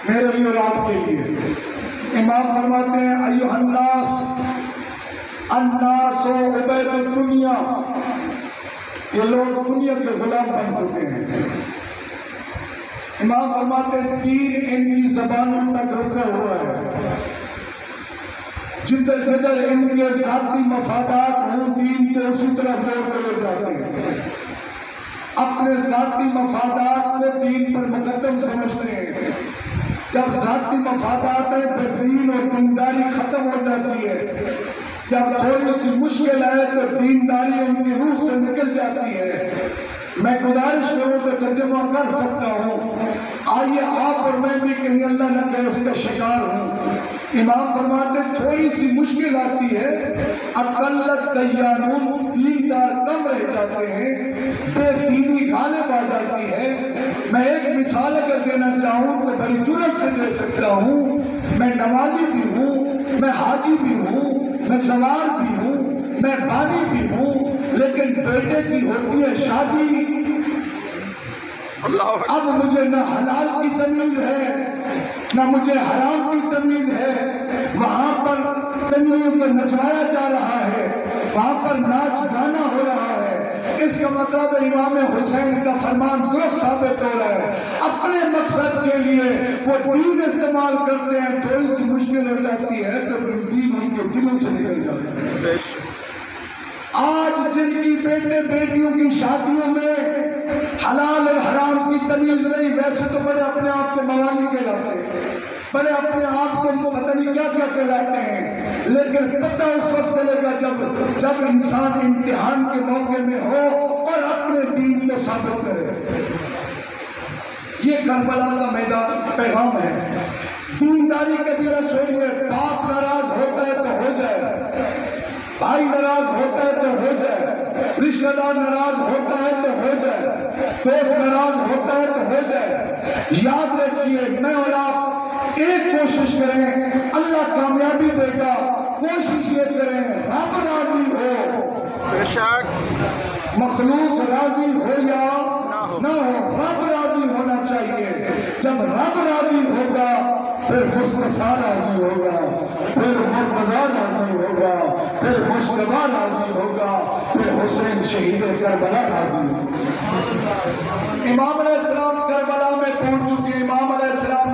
میرے لیے اور آپ کے لیے۔ امام فرماتے ہیں ایھا الناس الناس عبید الدنیا، یہ لوگ دنیا کے غلام بن چکے ہیں۔ امام فرماتے ہیں دین ان کی زبانوں تک رکا ہوا ہے، جتنے قدر ان کے ذاتی مفادات ہوں دین کو اسی طرح جوڑ کے لے جاتے ہیں، اپنے ذاتی مفادات کو دین پر مقدم سمجھتے ہیں۔ جب ذاتی مفادات ہے تو دین اور دینداری ختم ہو جاتی ہے، جب تھوڑی سی مشکل آئے تو دینداری ان کی روح سے نکل جاتی ہے۔ میں گزارش کروں تو ترجمہ کر سکتا ہوں، آئیے آپ اور میں بھی کہیں اللہ نہ کرے اس کا شکار ہوں۔ امام فرماتے تھوڑی سی مشکل آتی ہے، اقلت دیانون دیندار کم رہ جاتے ہیں، بے دینی غالب آ جاتی ہے۔ میں ایک مثال اگر دینا چاہوں تو بڑی جرأت سے دے سکتا ہوں، میں نمازی بھی ہوں، میں حاجی بھی ہوں، میں سوار بھی ہوں، میں بانی بھی ہوں، لیکن بیٹے کی ہوتی ہے شادی، اب مجھے نہ حلال کی تمیز ہے نہ مجھے حرام کی تمیز ہے۔ وہاں پر کنیوں کو نچایا جا رہا ہے، وہاں پر ناچ گانا ہو رہا ہے۔ اس کا مطلب امام حسین کا فرمان درست ثابت ہو رہا ہے، اپنے مقصد کے لیے وہ دین استعمال کرتے ہیں، تھوڑی سی مشکل ہو جاتی ہے تو دین ان کے دلوں سے نکل جاتا ہے۔ آج جن کی بیٹے بیٹیوں کی شادیوں میں حلال اور حرام کی تمیز نہیں، ویسے تو بڑے اپنے آپ کو موالی کہلاتے ہیں، بڑے اپنے آپ کو پتہ نہیں کیا کیا کہلاتے ہیں، لیکن پتہ اس وقت چلے گا جب انسان امتحان کے موقع میں ہو اور اپنے دین کو ثابت کرے۔ یہ کربلا کا میدان پیغام ہے۔ دینداری کبیرہ چھوڑیے، باپ ناراض ہوتا ہے تو ہو جائے، بھائی ناراض ہوتا ہے تو ہو جائے، رشتہ دار ناراض ہوتا ہے تو ہو جائے، دوست ناراض ہوتا ہے تو ہو جائے۔ یاد رکھیے میں اور آپ ایک کوشش کریں، اللہ کامیابی دے گا۔ کوشش یہ کریں رب راضی ہو، بے شک مخلوق راضی ہو یا نہ ہو، رب راضی ہونا چاہیے۔ جب رب راضی ہوگا پھر مصطفیٰ راضی ہوگا، پھر مرتضیٰ راضی ہوگا، پھر مجتبیٰ راضی ہوگا، پھر حسین شہید کربلا راضی ہوگا۔ امام علیہ السلام کربلا میں پہنچ چکے، امام علیہ السلام